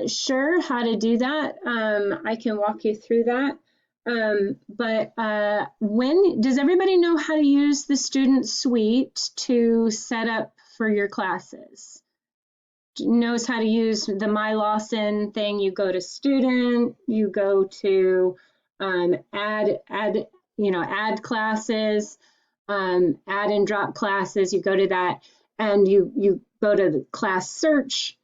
not sure how to do that, I can walk you through that. But when does everybody know how to use the student suite to set up for your classes? Knows how to use the My Lawson thing? You go to student, you go to add classes, add and drop classes. You go to that, and you go to the class search.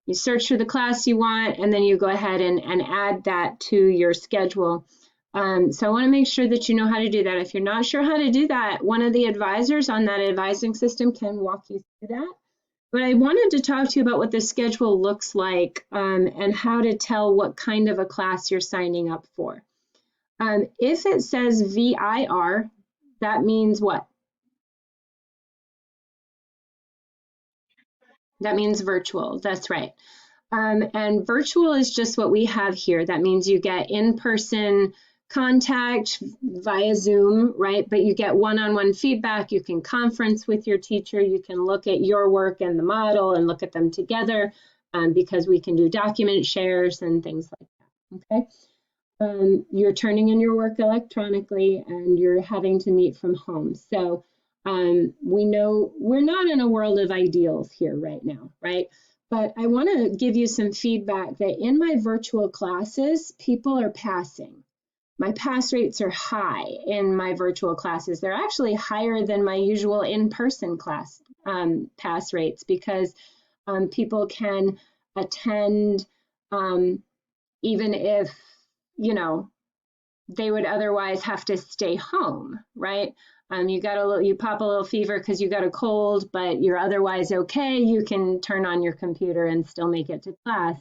You search for the class you want, and then you go ahead and add that to your schedule. So I want to make sure that you know how to do that. If you're not sure how to do that, one of the advisors on that advising system can walk you through that. But I wanted to talk to you about what the schedule looks like, and how to tell what kind of a class you're signing up for. If it says VIR, that means what? That means virtual. That's right. And virtual is just what we have here. That means you get in-person contact via Zoom, right? But you get one-on-one feedback. You can conference with your teacher. You can look at your work and the model and look at them together, because we can do document shares and things like that, okay? You're turning in your work electronically, and you're having to meet from home. So we know we're not in a world of ideals here right now, right? But I want to give you some feedback that in my virtual classes, people are passing. My pass rates are high in my virtual classes. They're actually higher than my usual in-person class pass rates, because people can attend even if, they would otherwise have to stay home, right? You pop a little fever because you got a cold, but you're otherwise okay. You can turn on your computer and still make it to class.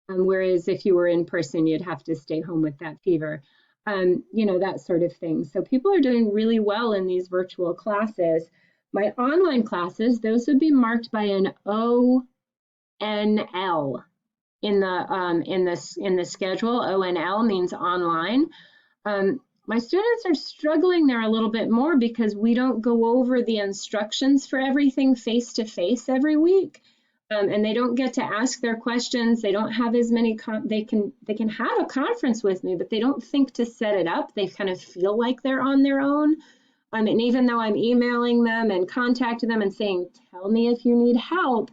Whereas if you were in person, you'd have to stay home with that fever, that sort of thing. So people are doing really well in these virtual classes. My online classes, those would be marked by an ONL in the schedule. ONL means online. My students are struggling there a little bit more because we don't go over the instructions for everything face to face every week, and they don't get to ask their questions. They don't have as many. They can have a conference with me, but they don't think to set it up. They kind of feel like they're on their own. And even though I'm emailing them and contacting them and saying, "Tell me if you need help,"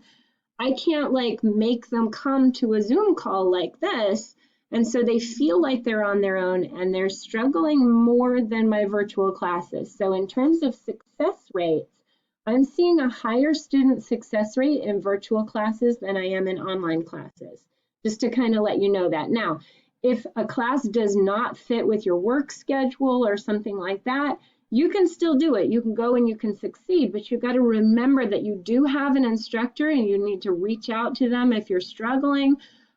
I can't make them come to a Zoom call like this. And so they feel like they're on their own, and they're struggling more than my virtual classes. So in terms of success rates, I'm seeing a higher student success rate in virtual classes than I am in online classes, just to kind of let you know that. Now, if a class does not fit with your work schedule or something like that, you can still do it. You can go and you can succeed, but you've got to remember that you do have an instructor, and you need to reach out to them if you're struggling.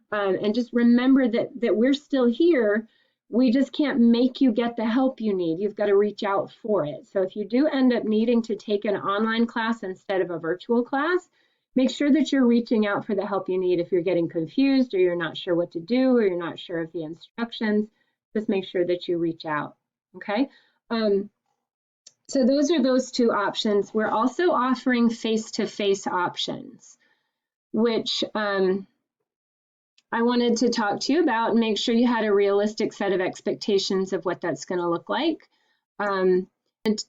And just remember that we're still here. We just can't make you get the help you need. You've got to reach out for it. So if you do end up needing to take an online class instead of a virtual class, make sure that you're reaching out for the help you need. If you're getting confused, or you're not sure what to do, or you're not sure of the instructions, just make sure that you reach out, okay? So those are those two options. We're also offering face-to-face options, which I wanted to talk to you about and make sure you had a realistic set of expectations of what that's going to look like. And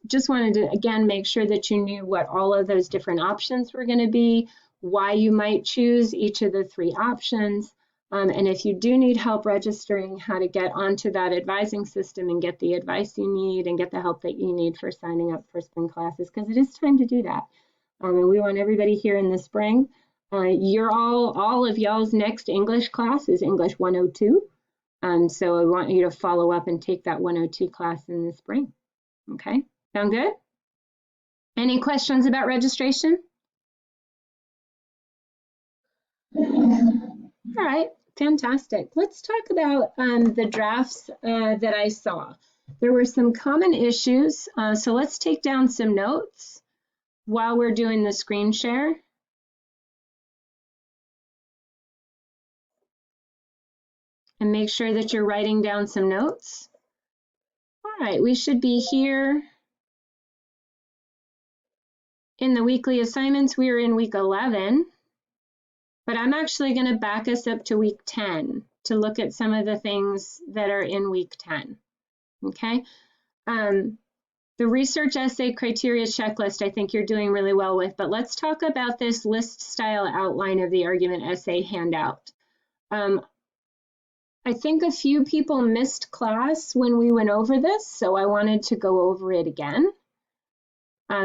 just wanted to, again, make sure that you knew what all of those different options were going to be, why you might choose each of the three options. And if you do need help registering, how to get onto that advising system and get the advice you need and get the help that you need for signing up for spring classes, because it is time to do that. And we want everybody here in the spring. All of y'all's next English class is English 102. So I want you to follow up and take that 102 class in the spring. Okay, sound good? Any questions about registration? All right, fantastic. Let's talk about the drafts that I saw. There were some common issues, so let's take down some notes while we're doing the screen share. And make sure that you're writing down some notes. All right, we should be here in the weekly assignments. We are in week 11. but I'm actually going to back us up to week 10 to look at some of the things that are in week 10. Okay. The research essay criteria checklist, I think you're doing really well with, but let's talk about this list style outline of the argument essay handout. I think a few people missed class when we went over this, so I wanted to go over it again.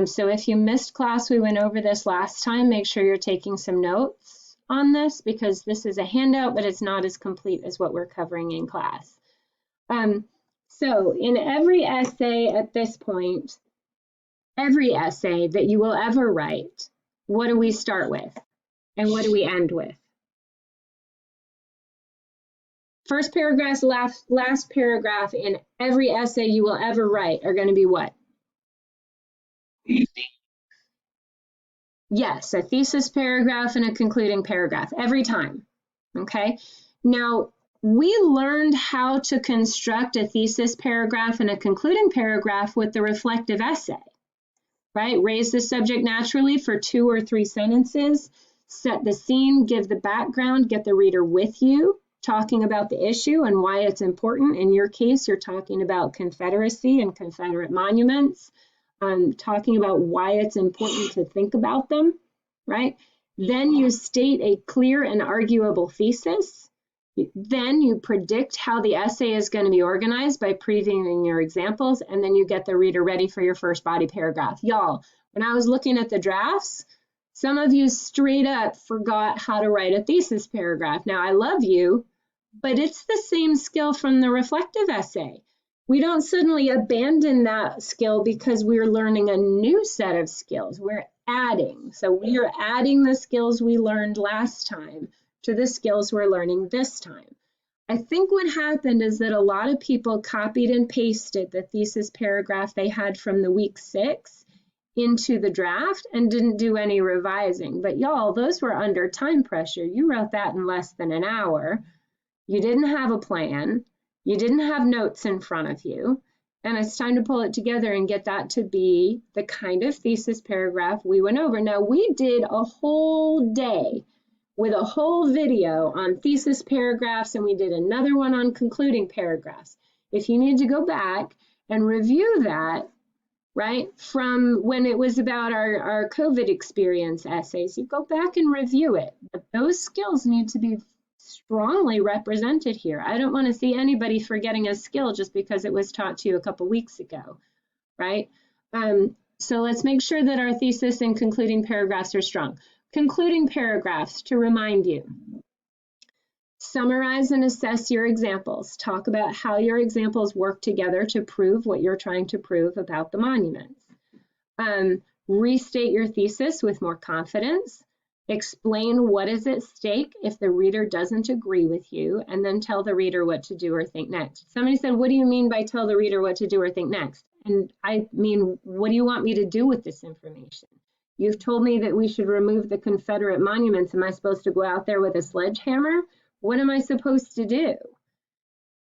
So if you missed class, we went over this last time. Make sure you're taking some notes on this because this is a handout, but it's not as complete as what we're covering in class. So in every essay at this point, every essay that you will ever write, what do we start with and what do we end with? First paragraph, last paragraph in every essay you will ever write are going to be what? Yes, a thesis paragraph and a concluding paragraph every time. Okay. Now, we learned how to construct a thesis paragraph and a concluding paragraph with the reflective essay, right? Raise the subject naturally for 2 or 3 sentences, set the scene, give the background, get the reader with you, talking about the issue and why it's important. In your case, you're talking about Confederacy and Confederate monuments, talking about why it's important to think about them, right? Then you state a clear and arguable thesis. Then you predict how the essay is going to be organized by previewing your examples, and then you get the reader ready for your first body paragraph. Y'all, when I was looking at the drafts, some of you straight up forgot how to write a thesis paragraph. Now, I love you, but it's the same skill from the reflective essay. We don't suddenly abandon that skill because we're learning a new set of skills. We're adding. So we are adding the skills we learned last time to the skills we're learning this time. I think what happened is that a lot of people copied and pasted the thesis paragraph they had from the week 6 into the draft and didn't do any revising. But y'all, those were under time pressure. You wrote that in less than an hour. You didn't have a plan. You didn't have notes in front of you. And it's time to pull it together and get that to be the kind of thesis paragraph we went over. Now, we did a whole day with a whole video on thesis paragraphs, and we did another one on concluding paragraphs. If you need to go back and review that, right, from when it was about our COVID experience essays, you go back and review it. But those skills need to be strongly represented here. I don't want to see anybody forgetting a skill just because it was taught to you a couple weeks ago, right? So let's make sure that our thesis and concluding paragraphs are strong. Concluding paragraphs, to remind you, summarize and assess your examples. Talk about how your examples work together to prove what you're trying to prove about the monuments. Restate your thesis with more confidence. Explain what is at stake if the reader doesn't agree with you, and then tell the reader what to do or think next. Somebody said, what do you mean by tell the reader what to do or think next? And I mean, what do you want me to do with this information? You've told me that we should remove the Confederate monuments. Am I supposed to go out there with a sledgehammer? What am I supposed to do?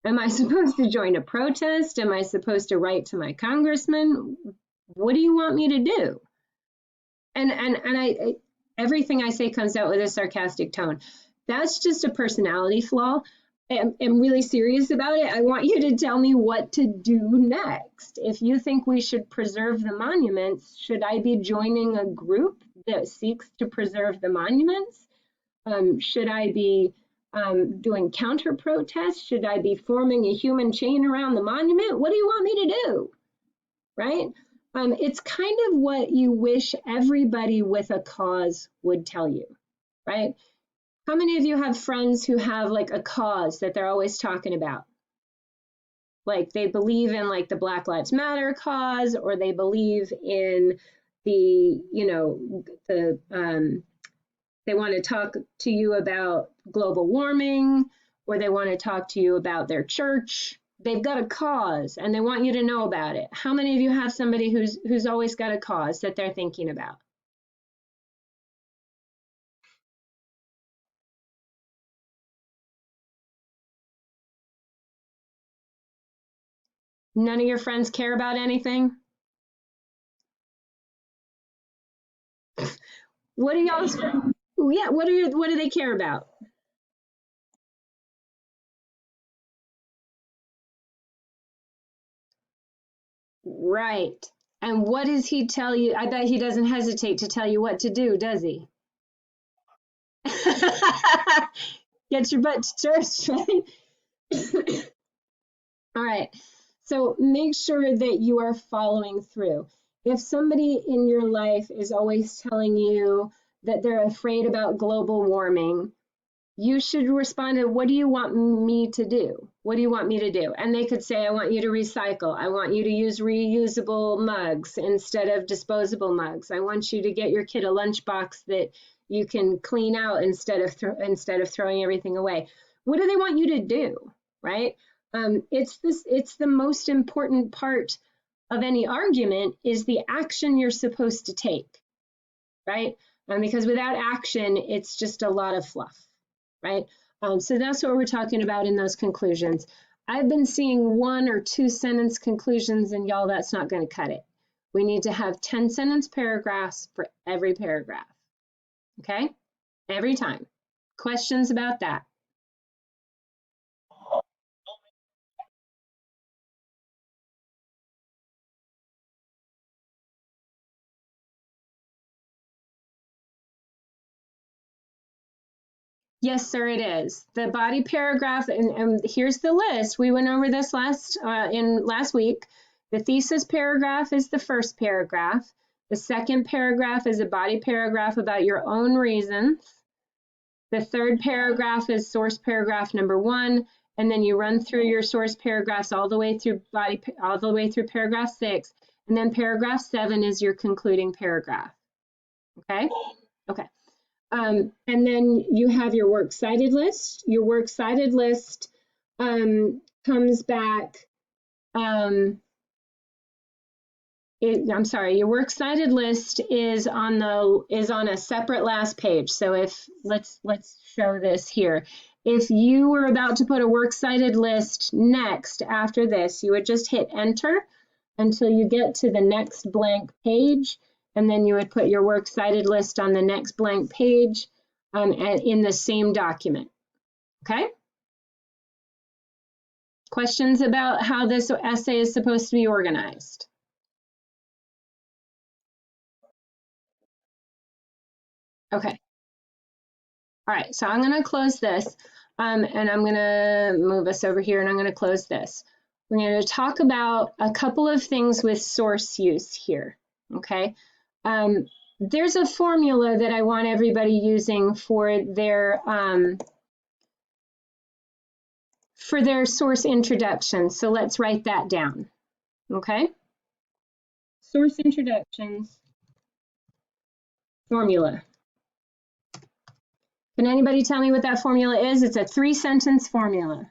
Am I supposed to join a protest? Am I supposed to write to my congressman? What do you want me to do? And I everything I say comes out with a sarcastic tone. That's just a personality flaw. I'm really serious about it. I want you to tell me what to do next. If you think we should preserve the monuments, should I be joining a group that seeks to preserve the monuments? Should I be doing counter protests? Should I be forming a human chain around the monument? What do you want me to do? Right? It's kind of what you wish everybody with a cause would tell you, right? How many of you have friends who have like a cause that they're always talking about? Like they believe in like the Black Lives Matter cause, or they believe in the, they want to talk to you about global warming, or they want to talk to you about their church. They've got a cause and they want you to know about it. How many of you have somebody who's always got a cause that they're thinking about? None of your friends care about anything? What do y'all's Yeah, what do they care about? Right. And what does he tell you? I bet he doesn't hesitate to tell you what to do, does he? Get your butt to church, right? All right. So make sure that you are following through. If somebody in your life is always telling you that they're afraid about global warming, you should respond to, what do you want me to do? What do you want me to do? And they could say, I want you to recycle. I want you to use reusable mugs instead of disposable mugs. I want you to get your kid a lunchbox that you can clean out instead of throwing everything away. What do they want you to do? Right? It's the most important part of any argument is the action you're supposed to take, right? Because without action, it's just a lot of fluff, right? So that's what we're talking about in those conclusions. I've been seeing 1 or 2 sentence conclusions, and y'all, that's not going to cut it. We need to have 10-sentence paragraphs for every paragraph, okay? Every time. Questions about that? Yes, sir, it is. The body paragraph, and here's the list. We went over this last week. The thesis paragraph is the first paragraph. The second paragraph is a body paragraph about your own reasons. The third paragraph is source paragraph number 1, and then you run through your source paragraphs all the way through paragraph 6, and then paragraph 7 is your concluding paragraph. Okay? Okay. And then you have your works cited list. Your works cited list comes back. I'm sorry. Your works cited list is on a separate last page. So if let's show this here. If you were about to put a works cited list next after this, you would just hit enter until you get to the next blank page, and then you would put your works cited list on the next blank page in the same document. Okay? Questions about how this essay is supposed to be organized? Okay. All right, so I'm going to close this, and I'm going to move us over here, and I'm going to close this. We're going to talk about a couple of things with source use here, okay? There's a formula that I want everybody using for their source introduction, so let's write that down, okay? Source introductions formula. Can anybody tell me what that formula is? It's a 3-sentence formula.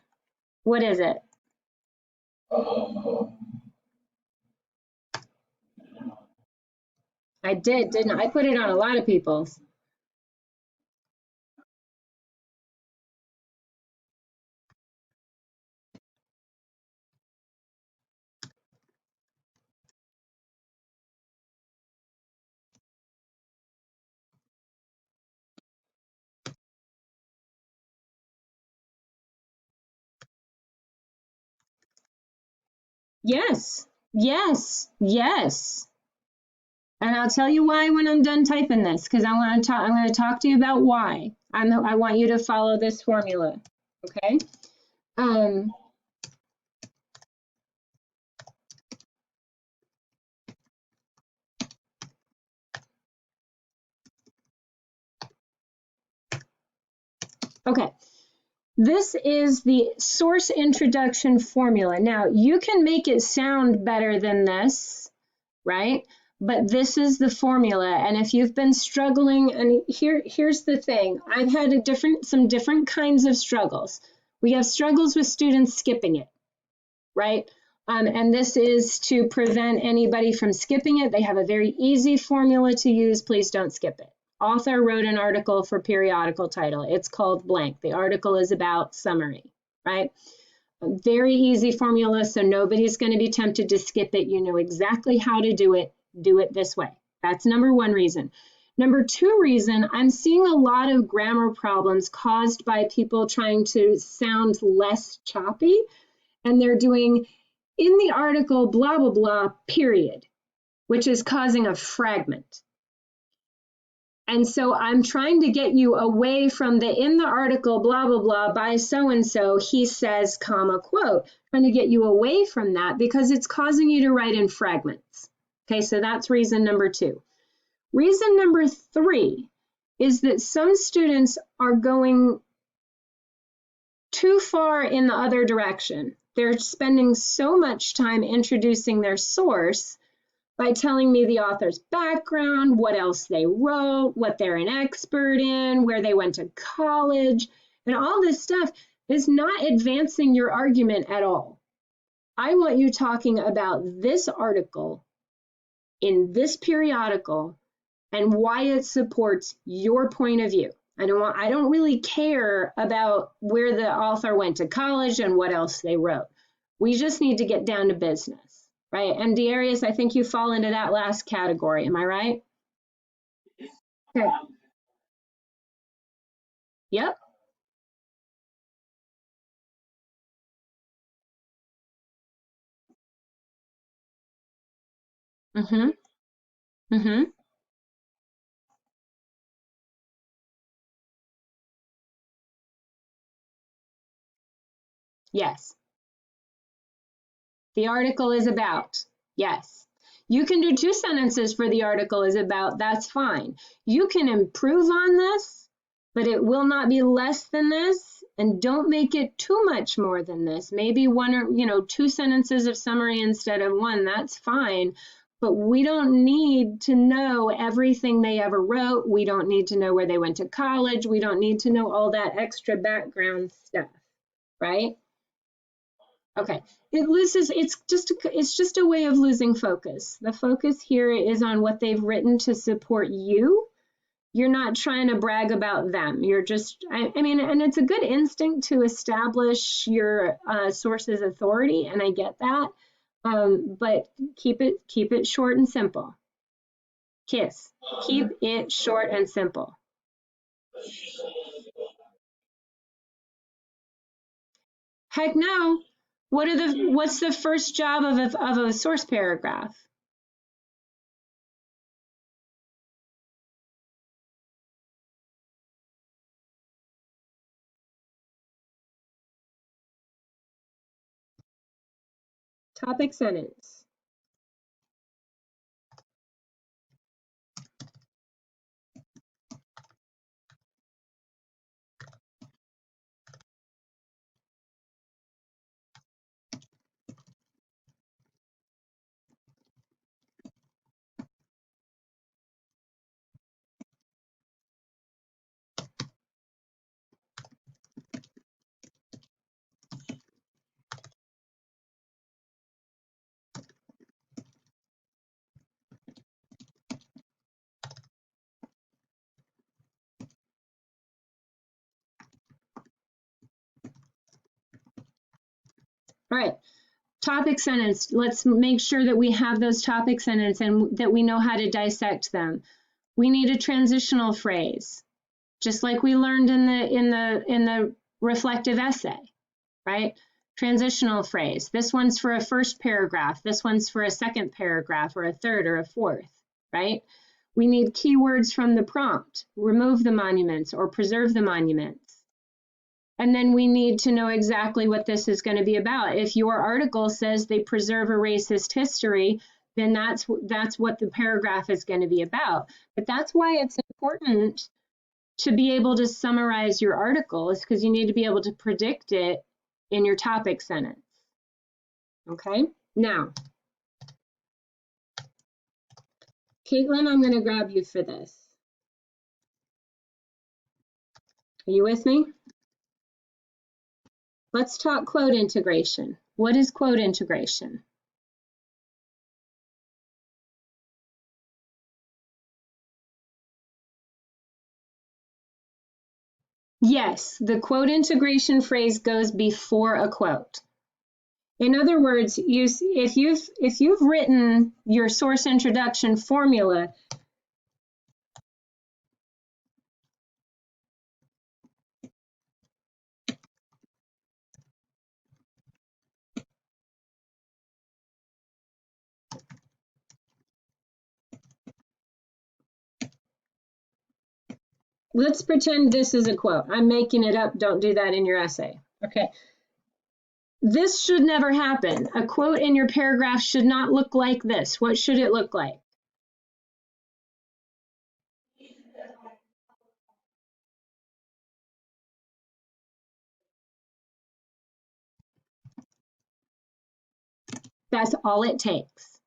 What is it? I did, didn't I? I put it on a lot of people's. Yes, yes, yes. And I'll tell you why when I'm done typing this, because I'm going to talk to you about why. I want you to follow this formula. Okay? Um, okay. This is the source introduction formula. Now, you can make it sound better than this, right? But this is the formula. And if you've been struggling, and here's the thing, I've had some different kinds of struggles. We have struggles with students skipping it, right? And this is to prevent anybody from skipping it. They have a very easy formula to use. Please don't skip it. Author wrote an article for periodical title. It's called blank. The article is about summary, right? A very easy formula, so nobody's going to be tempted to skip it. You know exactly how to do it. Do it this way. That's number 1 reason. Number two reason, I'm seeing a lot of grammar problems caused by people trying to sound less choppy, and they're doing in the article blah, blah, blah, period, which is causing a fragment. And so I'm trying to get you away from the in the article blah, blah, blah by so-and-so, he says, comma, quote, trying to get you away from that because it's causing you to write in fragments. Okay, so that's reason number two. Reason number three is that some students are going too far in the other direction. They're spending so much time introducing their source by telling me the author's background, what else they wrote, what they're an expert in, where they went to college, and all this stuff is not advancing your argument at all. I want you talking about this article in this periodical and why it supports your point of view. I don't really care about where the author went to college and what else they wrote. We just need to get down to business, right? And Darius, I think you fall into that last category. Am I right? Okay. Yep. Mm-hmm. Mm-hmm. Yes. The article is about. Yes. You can do two sentences for the article is about. That's fine. You can improve on this, but it will not be less than this. And don't make it too much more than this. Maybe one or, two sentences of summary instead of one. That's fine. But we don't need to know everything they ever wrote. We don't need to know where they went to college. We don't need to know all that extra background stuff, right? Okay, it's just a way of losing focus. The focus here is on what they've written to support you. You're not trying to brag about them. You're just, I mean, and it's a good instinct to establish your source's authority, and I get that. But keep it short and simple. Kiss. Keep it short and simple. Heck no. What's the first job of a source paragraph? Topic sentence. All right, topic sentence. Let's make sure that we have those topic sentence and that we know how to dissect them. We need a transitional phrase, just like we learned in the reflective essay, right? Transitional phrase. This one's for a first paragraph. This one's for a second paragraph or a third or a fourth, right? We need keywords from the prompt. Remove the monuments or preserve the monuments. And then we need to know exactly what this is going to be about. If your article says they preserve a racist history, then that's what the paragraph is going to be about. But that's why it's important to be able to summarize your article, is because you need to be able to predict it in your topic sentence. Okay, now, Caitlin, I'm going to grab you for this. Are you with me? Let's talk quote integration. What is quote integration? Yes, the quote integration phrase goes before a quote. In other words, if you've written your source introduction formula, let's pretend this is a quote. I'm making it up. Don't do that in your essay. Okay. This should never happen. A quote in your paragraph should not look like this. What should it look like? That's all it takes.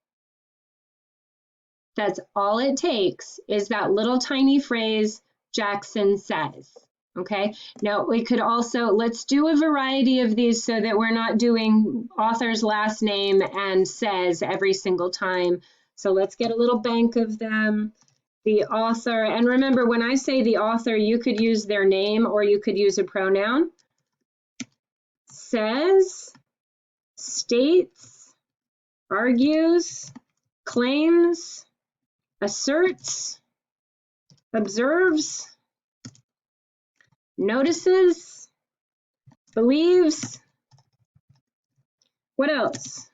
That's all it takes is that little tiny phrase, Jackson says. Okay, now we could also, let's do a variety of these so that we're not doing author's last name and says every single time. So let's get a little bank of them. The author, and remember when I say the author, you could use their name or you could use a pronoun. Says, states, argues, claims, asserts, observes, notices, believes. What else?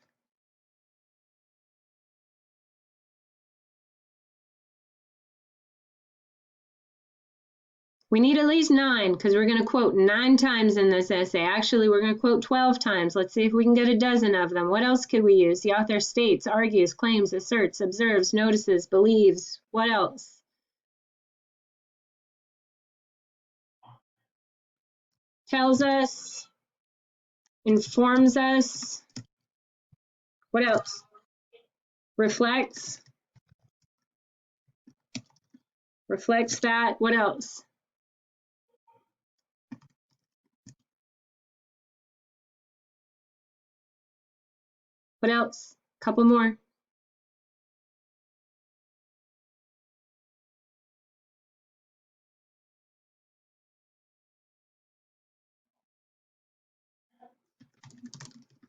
We need at least 9 because we're going to quote 9 times in this essay. Actually, we're going to quote 12 times. Let's see if we can get a dozen of them. What else could we use? The author states, argues, claims, asserts, observes, notices, believes. What else? Tells us, informs us. What else? Reflects. Reflects that. What else? What else? Couple more.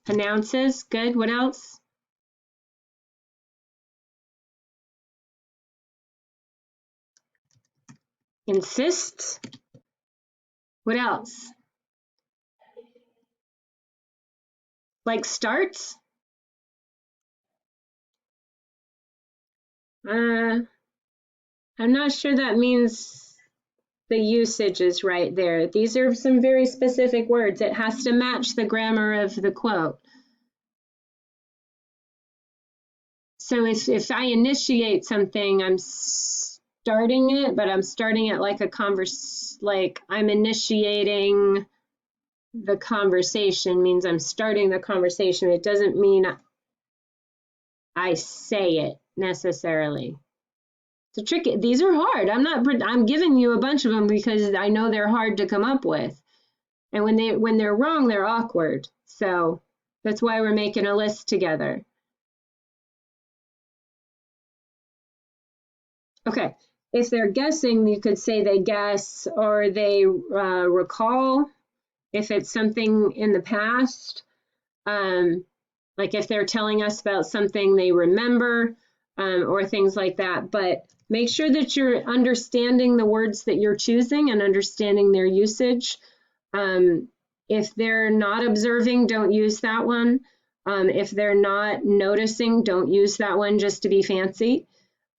Announces. Good. What else? Insists. What else? Like starts? I'm not sure that means the usage is right there. These are some very specific words. It has to match the grammar of the quote. So if I initiate something, I'm starting it, but I'm starting it like a like I'm initiating the conversation means I'm starting the conversation. It doesn't mean I say it necessarily. It's tricky. These are hard. I'm giving you a bunch of them because I know they're hard to come up with. And when they're wrong, they're awkward. So that's why we're making a list together. Okay. If they're guessing, you could say they guess or they recall if it's something in the past. Like if they're telling us about something they remember or things like that. But make sure that you're understanding the words that you're choosing and understanding their usage. If they're not observing, don't use that one. If they're not noticing, don't use that one just to be fancy.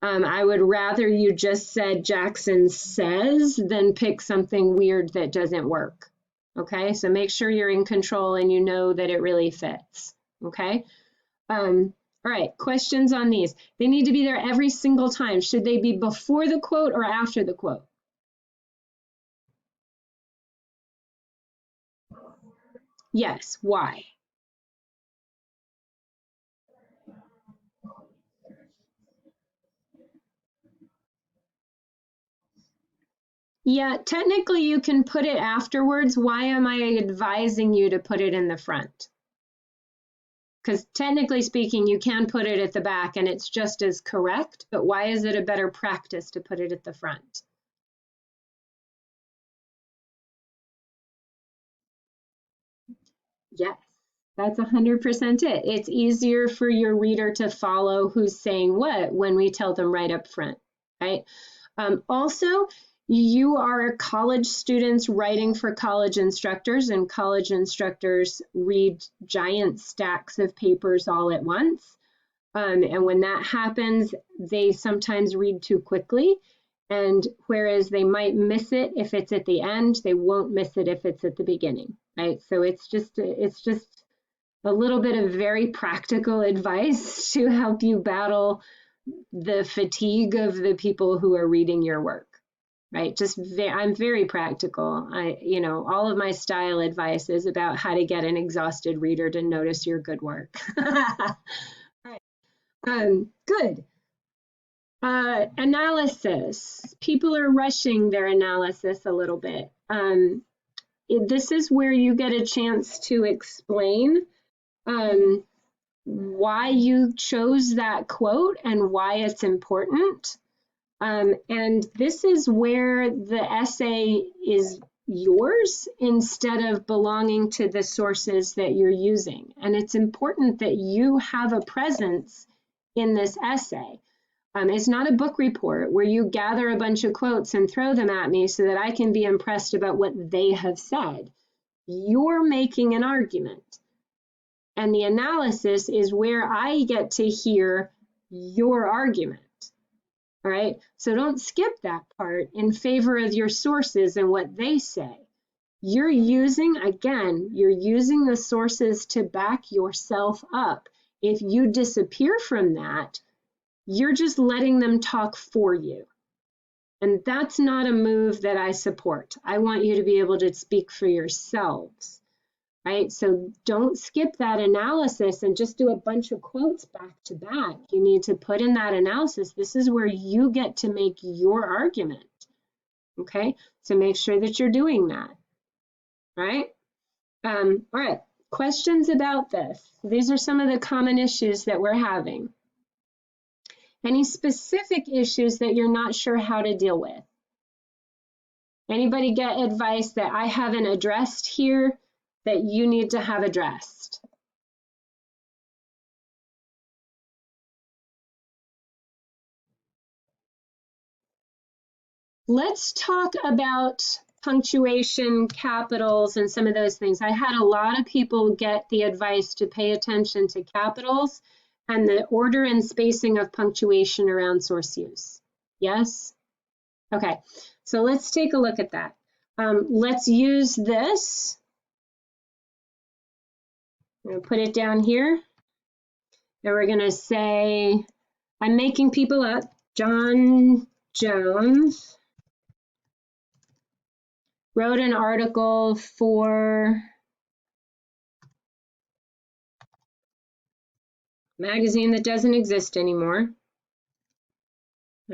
I would rather you just said Jackson says than pick something weird that doesn't work. Okay, so make sure you're in control and you know that it really fits. Okay. All right, questions on these. They need to be there every single time. Should they be before the quote or after the quote? Yes, why? Yeah, technically you can put it afterwards. Why am I advising you to put it in the front? Because technically speaking, you can put it at the back and it's just as correct, but why is it a better practice to put it at the front? Yes, that's 100% it. It's easier for your reader to follow who's saying what when we tell them right up front, right? Also, you are college students writing for college instructors, and college instructors read giant stacks of papers all at once. And when that happens, they sometimes read too quickly. And whereas they might miss it if it's at the end, they won't miss it if it's at the beginning, right? So it's just a little bit of very practical advice to help you battle the fatigue of the people who are reading your work, right? I'm very practical. All of my style advice is about how to get an exhausted reader to notice your good work. All right. Good. Analysis. People are rushing their analysis a little bit. This is where you get a chance to explain why you chose that quote and why it's important. And this is where the essay is yours instead of belonging to the sources that you're using. And it's important that you have a presence in this essay. It's not a book report where you gather a bunch of quotes and throw them at me so that I can be impressed about what they have said. You're making an argument. And the analysis is where I get to hear your argument. All right, so don't skip that part in favor of your sources and what they say. You're using the sources to back yourself up. If you disappear from that, you're just letting them talk for you. And that's not a move that I support. I want you to be able to speak for yourselves. Right? So don't skip that analysis and just do a bunch of quotes back to back. You need to put in that analysis. This is where you get to make your argument. Okay? So make sure that you're doing that. Right? All right. Questions about this? These are some of the common issues that we're having. Any specific issues that you're not sure how to deal with? Anybody get advice that I haven't addressed here that you need to have addressed? Let's talk about punctuation, capitals, and some of those things. I had a lot of people get the advice to pay attention to capitals and the order and spacing of punctuation around source use. Yes? Okay, so let's take a look at that. Let's use this. I'm going to put it down here. And we're going to say, I'm making people up. John Jones wrote an article for a magazine that doesn't exist anymore.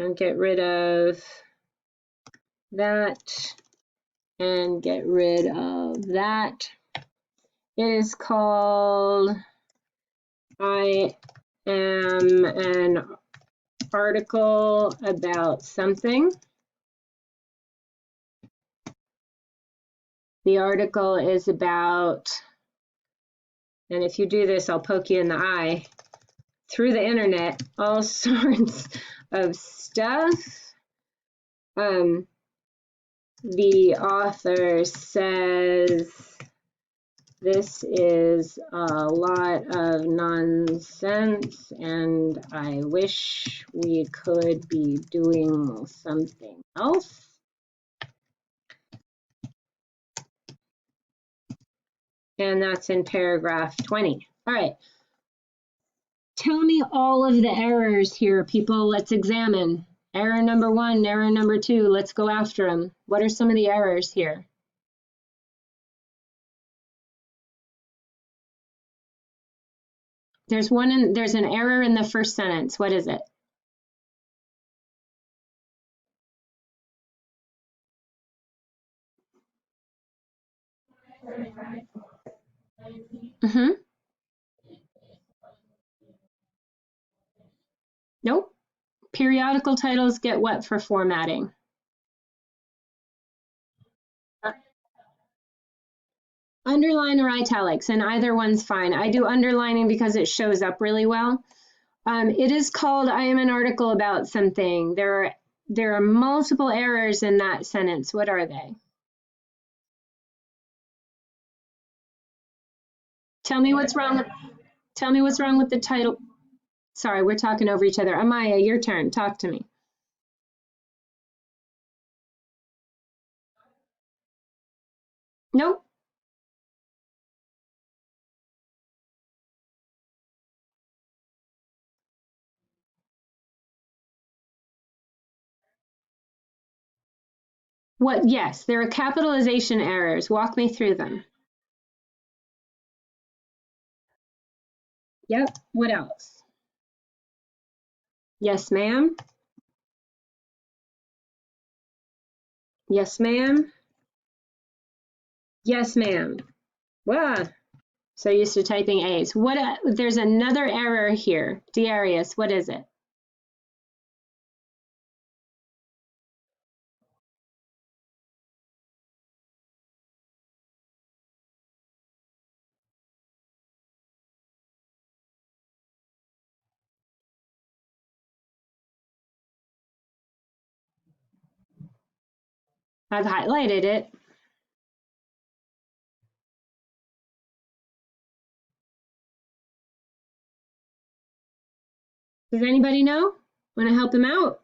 I'll get rid of that and get rid of that. It is called I am an article about something. The article is about, and if you do this, I'll poke you in the eye, through the internet, all sorts of stuff. The author says this is a lot of nonsense and I wish we could be doing something else. And that's in paragraph 20. All right. Tell me all of the errors here, people. Let's examine. Error number 1, error number 2. Let's go after them. What are some of the errors here? There's an error in the first sentence. What is it? Mm-hmm. Nope. Periodical titles get what for formatting? Underline or italics, and either one's fine. I do underlining because it shows up really well. It is called I am an article about something. There are multiple errors in that sentence. What are they? Tell me what's wrong with the title. Sorry, we're talking over each other. Amaya, your turn. Talk to me. Nope. What? Yes, there are capitalization errors. Walk me through them. Yep. What else? Yes, ma'am. Yes, ma'am. Yes, ma'am. Wow. So used to typing A's. What? There's another error here. Darius, what is it? I've highlighted it. Does anybody know? Want to help him out?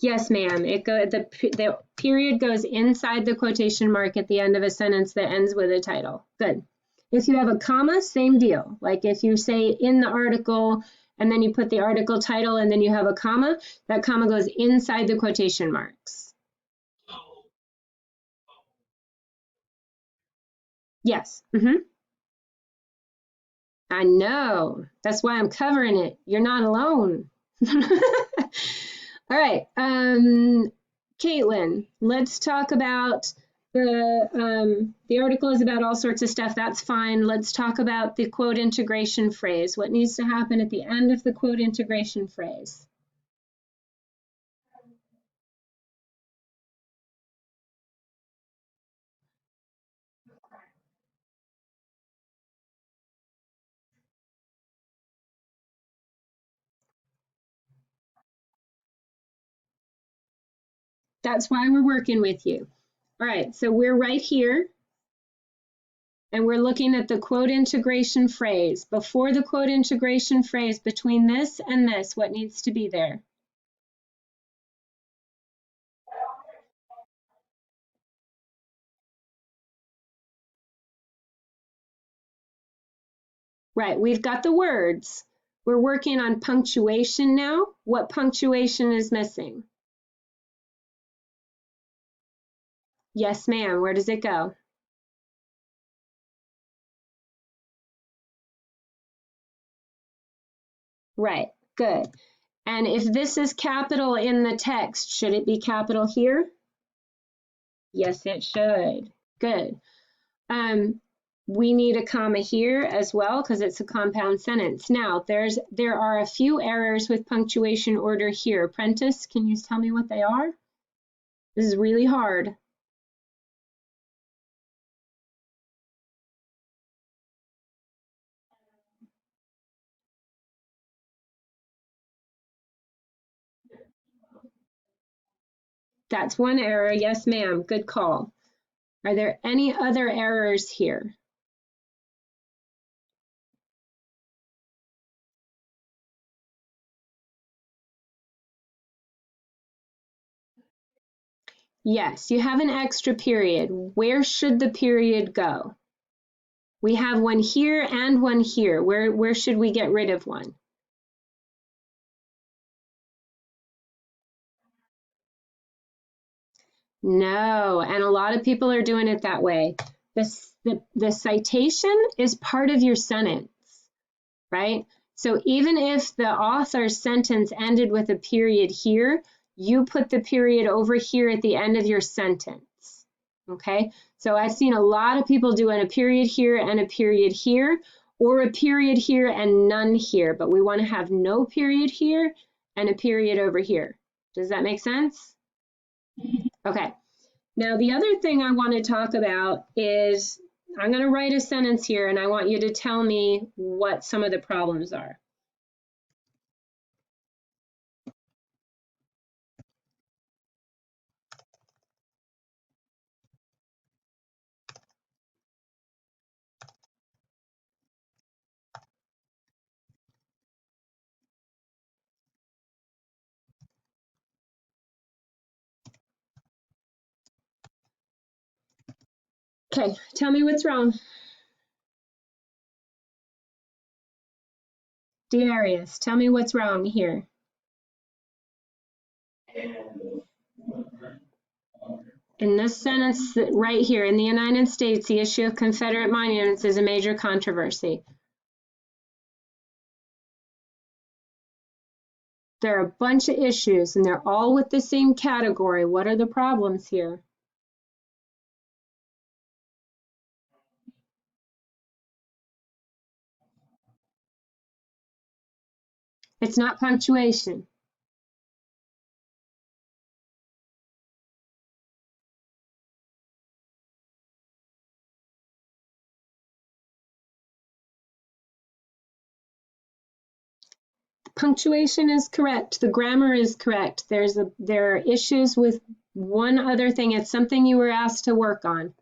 Yes, ma'am. The period goes inside the quotation mark at the end of a sentence that ends with a title. Good. If you have a comma, same deal. Like if you say in the article and then you put the article title and then you have a comma, that comma goes inside the quotation marks. Yes. I know. That's why I'm covering it. You're not alone. All right. Caitlin, let's talk about the article is about all sorts of stuff. That's fine. Let's talk about the quote integration phrase. What needs to happen at the end of the quote integration phrase? That's why we're working with you. All right, so we're right here and we're looking at the quote integration phrase. Before the quote integration phrase, between this and this, what needs to be there? Right, we've got the words. We're working on punctuation now. What punctuation is missing? Yes, ma'am. Where does it go? Right, good. And if this is capital in the text, should it be capital here? Yes, it should. Good. Um, we need a comma here as well because it's a compound sentence. Now, there are a few errors with punctuation order here. Prentice, can you tell me what they are? This is really hard. That's one error. Yes, ma'am. Good call. Are there any other errors here? Yes, you have an extra period. Where should the period go? We have one here and one here. Where should we get rid of one? No, and a lot of people are doing it that way. The citation is part of your sentence, right? So even if the author's sentence ended with a period here, you put the period over here at the end of your sentence, okay? So I've seen a lot of people doing a period here and a period here, or a period here and none here, but we want to have no period here and a period over here. Does that make sense? Okay. Now, the other thing I want to talk about is I'm going to write a sentence here and I want you to tell me what some of the problems are. Okay, tell me what's wrong. Darius, tell me what's wrong here. In this sentence right here, in the United States, the issue of Confederate monuments is a major controversy. There are a bunch of issues, and they're all with the same category. What are the problems here? It's not punctuation. Punctuation is correct. The grammar is correct. There are issues with one other thing. It's something you were asked to work on.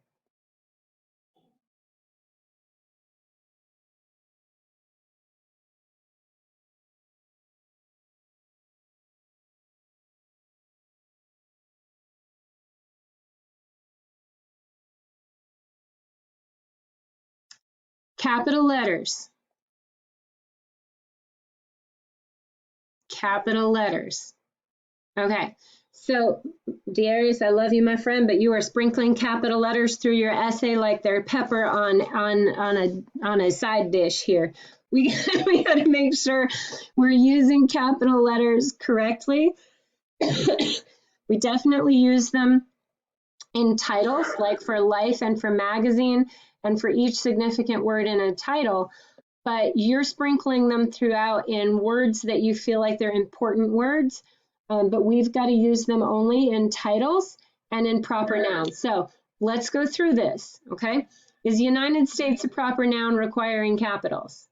Capital letters. Capital letters. Okay. So, Darius, I love you, my friend, but you are sprinkling capital letters through your essay like they're pepper on a side dish here. We we got to make sure we're using capital letters correctly. We definitely use them in titles, like for life and for magazine, and for each significant word in a title. But you're sprinkling them throughout in words that you feel like they're important words, but we've got to use them only in titles and in proper nouns. So let's go through this, okay? Is United States a proper noun requiring capitals?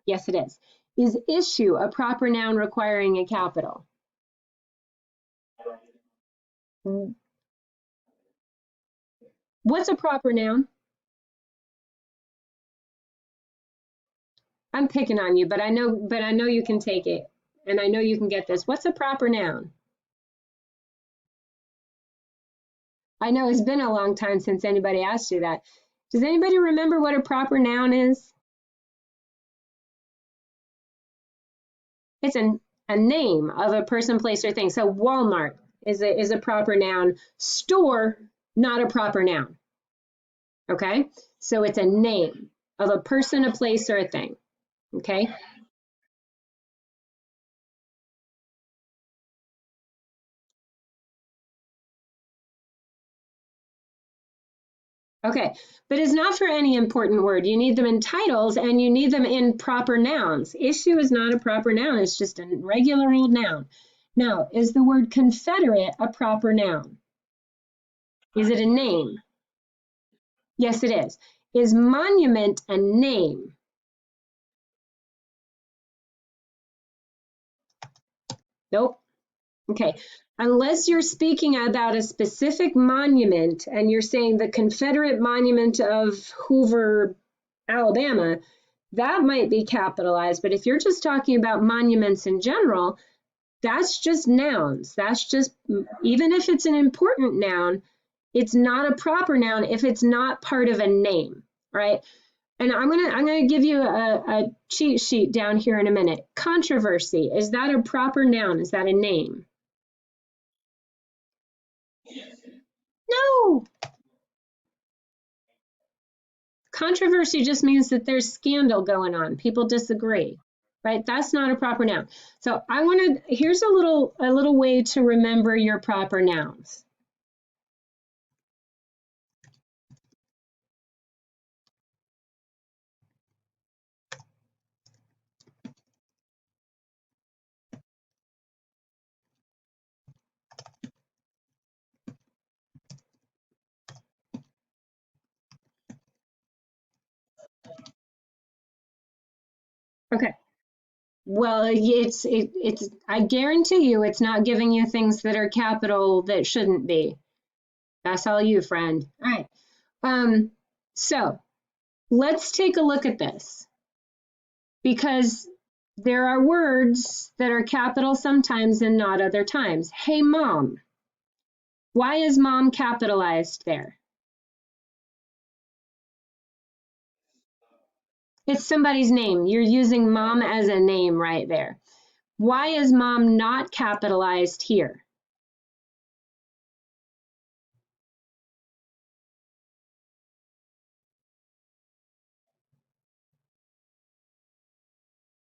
Yes, it is. Is issue a proper noun requiring a capital? What's a proper noun? I'm picking on you, but I know you can take it, and I know you can get this. What's a proper noun? I know it's been a long time since anybody asked you that. Does anybody remember what a proper noun is? It's a name of a person, place, or thing. So Walmart is a proper noun. Store, not a proper noun. Okay? So it's a name of a person, a place, or a thing. Okay? Okay, but it's not for any important word. You need them in titles and you need them in proper nouns. Issue is not a proper noun, it's just a regular old noun. Now, is the word Confederate a proper noun? Is it a name? Yes, it is. Is monument a name? Nope. Okay. Unless you're speaking about a specific monument and you're saying the Confederate monument of Hoover, Alabama, that might be capitalized. But if you're just talking about monuments in general, that's just nouns. That's just, even if it's an important noun, it's not a proper noun if it's not part of a name, right? And I'm gonna give you a cheat sheet down here in a minute. Controversy, is that a proper noun? Is that a name? No. Controversy just means that there's scandal going on. People disagree, right? That's not a proper noun. So here's a little way to remember your proper nouns. Okay. Well, it's I guarantee you it's not giving you things that are capital that shouldn't be. That's all you, friend. All right. So let's take a look at this because there are words that are capital sometimes and not other times. Hey, mom. Why is mom capitalized there? It's somebody's name. You're using mom as a name right there. Why is mom not capitalized here?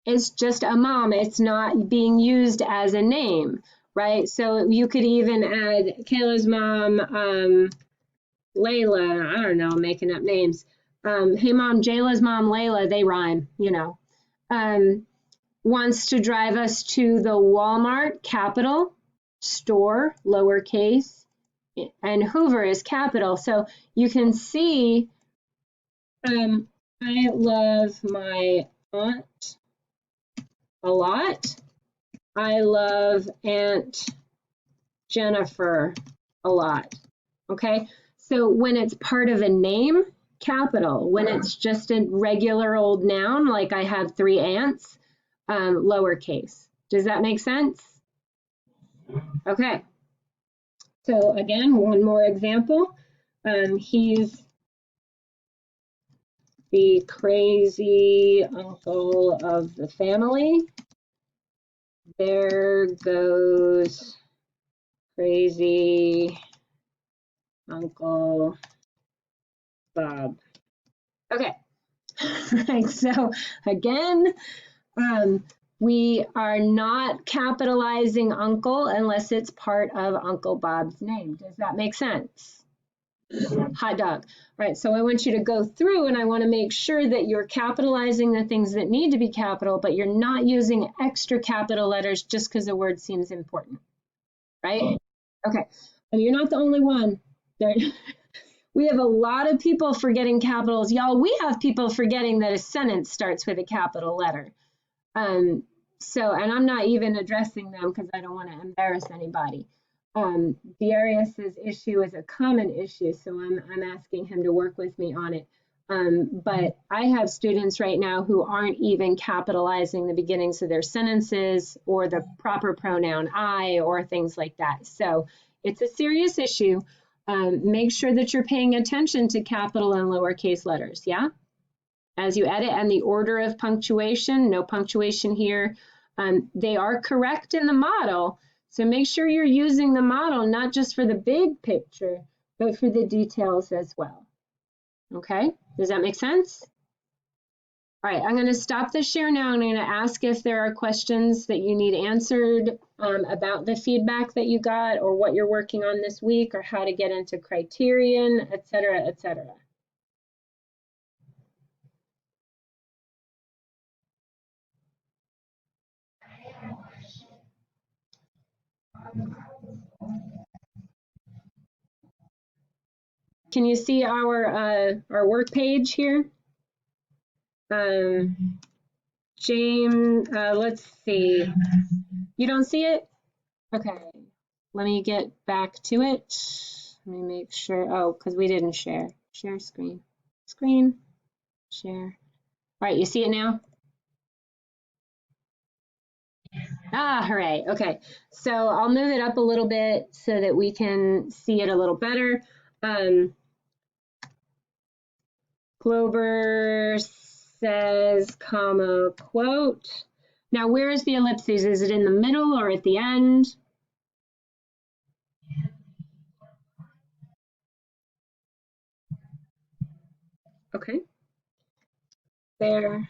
It's just a mom. It's not being used as a name, right? So you could even add Kayla's mom, Layla. I don't know, making up names. Hey mom, Jayla's mom, Layla. They rhyme, you know. Wants to drive us to the Walmart, capital, store, lowercase, and Hoover is capital. So you can see, I love my aunt a lot. I love Aunt Jennifer a lot. Okay, so when it's part of a name, capital. When it's just a regular old noun, like I have 3 aunts, lowercase. Does that make sense? Okay, so again, one more example. He's the crazy uncle of the family. There goes crazy Uncle Bob. Okay, right, so again, we are not capitalizing uncle unless it's part of Uncle Bob's name. Does that make sense? Hot dog. All right, so I want you to go through and I want to make sure that you're capitalizing the things that need to be capital, but you're not using extra capital letters just because the word seems important, right? Okay, and you're not the only one. There, we have a lot of people forgetting capitals. Y'all, we have people forgetting that a sentence starts with a capital letter. And I'm not even addressing them because I don't want to embarrass anybody. Darius's issue is a common issue, so I'm asking him to work with me on it. But I have students right now who aren't even capitalizing the beginnings of their sentences or the proper pronoun I or things like that. So it's a serious issue. Make sure that you're paying attention to capital and lowercase letters, yeah? As you edit and the order of punctuation, no punctuation here. They are correct in the model, so make sure you're using the model not just for the big picture, but for the details as well. Okay, does that make sense? All right, I'm going to stop the share now. I'm going to ask if there are questions that you need answered about the feedback that you got or what you're working on this week or how to get into criterion, et cetera, et cetera. Can you see our work page here? James, let's see. You don't see it? Okay. Let me get back to it. Let me make sure. Oh, because we didn't share. Share screen. Screen. Share. All right, you see it now? Ah, hooray. Okay. So I'll move it up a little bit so that we can see it a little better. Clover says, comma, quote. Now, where is the ellipses? Is it in the middle or at the end? Okay. There.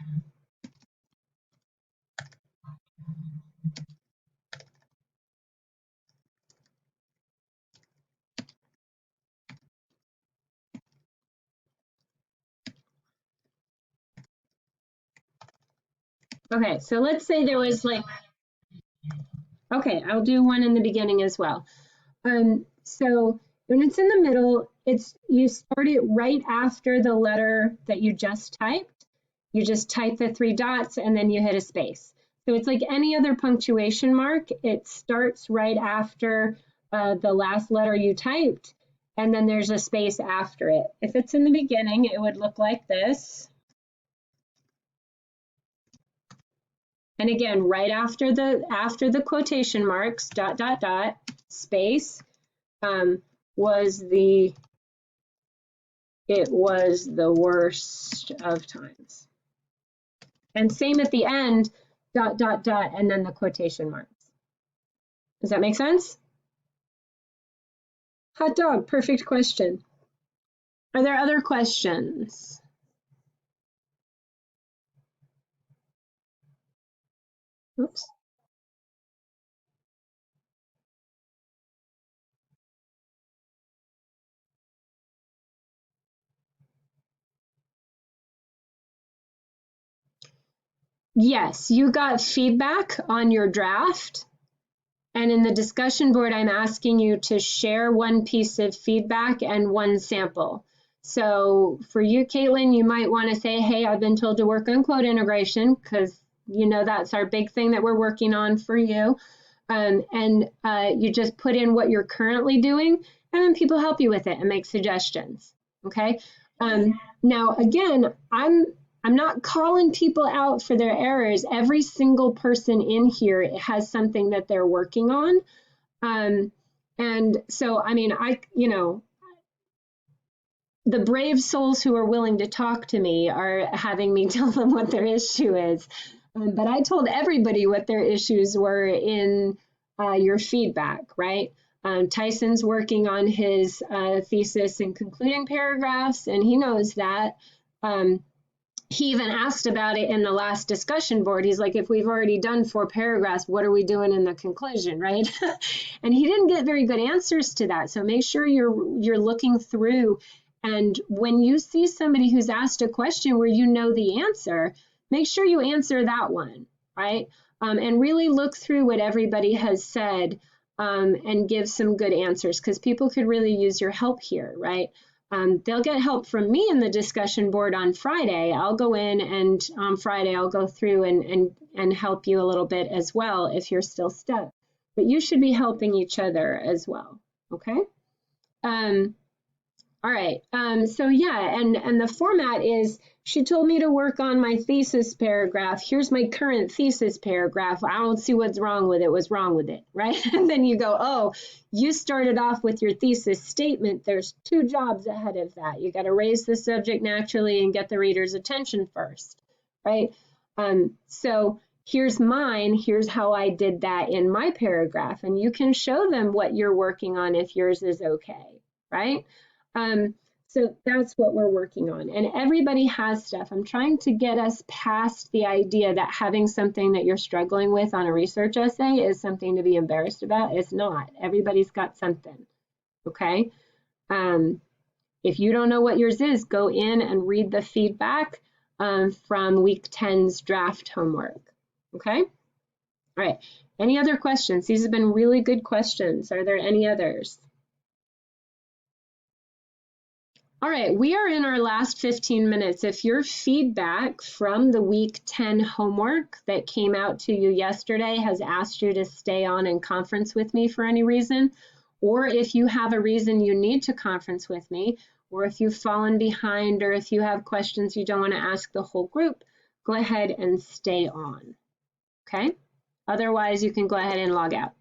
Okay, so let's say there was like, okay, I'll do one in the beginning as well. So when it's in the middle, you start it right after the letter that you just typed. You just type the 3 dots and then you hit a space. So it's like any other punctuation mark. It starts right after the last letter you typed, and then there's a space after it. If it's in the beginning, it would look like this. And again, right after the quotation marks, dot, dot, dot, space, it was the worst of times. And same at the end, dot, dot, dot, and then the quotation marks. Does that make sense? Hot dog, perfect question. Are there other questions? Oops. Yes, you got feedback on your draft. And in the discussion board, I'm asking you to share one piece of feedback and one sample. So for you, Caitlin, you might want to say, hey, I've been told to work on quote integration because you know that's our big thing that we're working on for you. You just put in what you're currently doing, and then people help you with it and make suggestions. Okay. Now, again, I'm not calling people out for their errors. Every single person in here has something that they're working on. And so, I mean, the brave souls who are willing to talk to me are having me tell them what their issue is. But I told everybody what their issues were in your feedback, right? Tyson's working on his thesis and concluding paragraphs, and he knows that. He even asked about it in the last discussion board. He's like, if we've already done 4 paragraphs, what are we doing in the conclusion, right? And he didn't get very good answers to that. So make sure you're looking through. And when you see somebody who's asked a question where you know the answer, make sure you answer that one, right? And really look through what everybody has said and give some good answers, because people could really use your help here, right? They'll get help from me in the discussion board on Friday. I'll go in and on Friday I'll go through and help you a little bit as well if you're still stuck. But you should be helping each other as well, okay? All right, so yeah, and the format is, she told me to work on my thesis paragraph. Here's my current thesis paragraph. I don't see what's wrong with it. What's wrong with it, right? And then you go, oh, you started off with your thesis statement. There's 2 jobs ahead of that. You got to raise the subject naturally and get the reader's attention first, right? So here's mine. Here's how I did that in my paragraph. And you can show them what you're working on if yours is okay, right? So that's what we're working on. And everybody has stuff. I'm trying to get us past the idea that having something that you're struggling with on a research essay is something to be embarrassed about. It's not. Everybody's got something, okay? If you don't know what yours is, go in and read the feedback from week 10's draft homework, okay? All right, any other questions? These have been really good questions. Are there any others? All right, we are in our last 15 minutes. If your feedback from the week 10 homework that came out to you yesterday has asked you to stay on and conference with me for any reason, or if you have a reason you need to conference with me, or if you've fallen behind, or if you have questions you don't want to ask the whole group, go ahead and stay on, okay? Otherwise, you can go ahead and log out.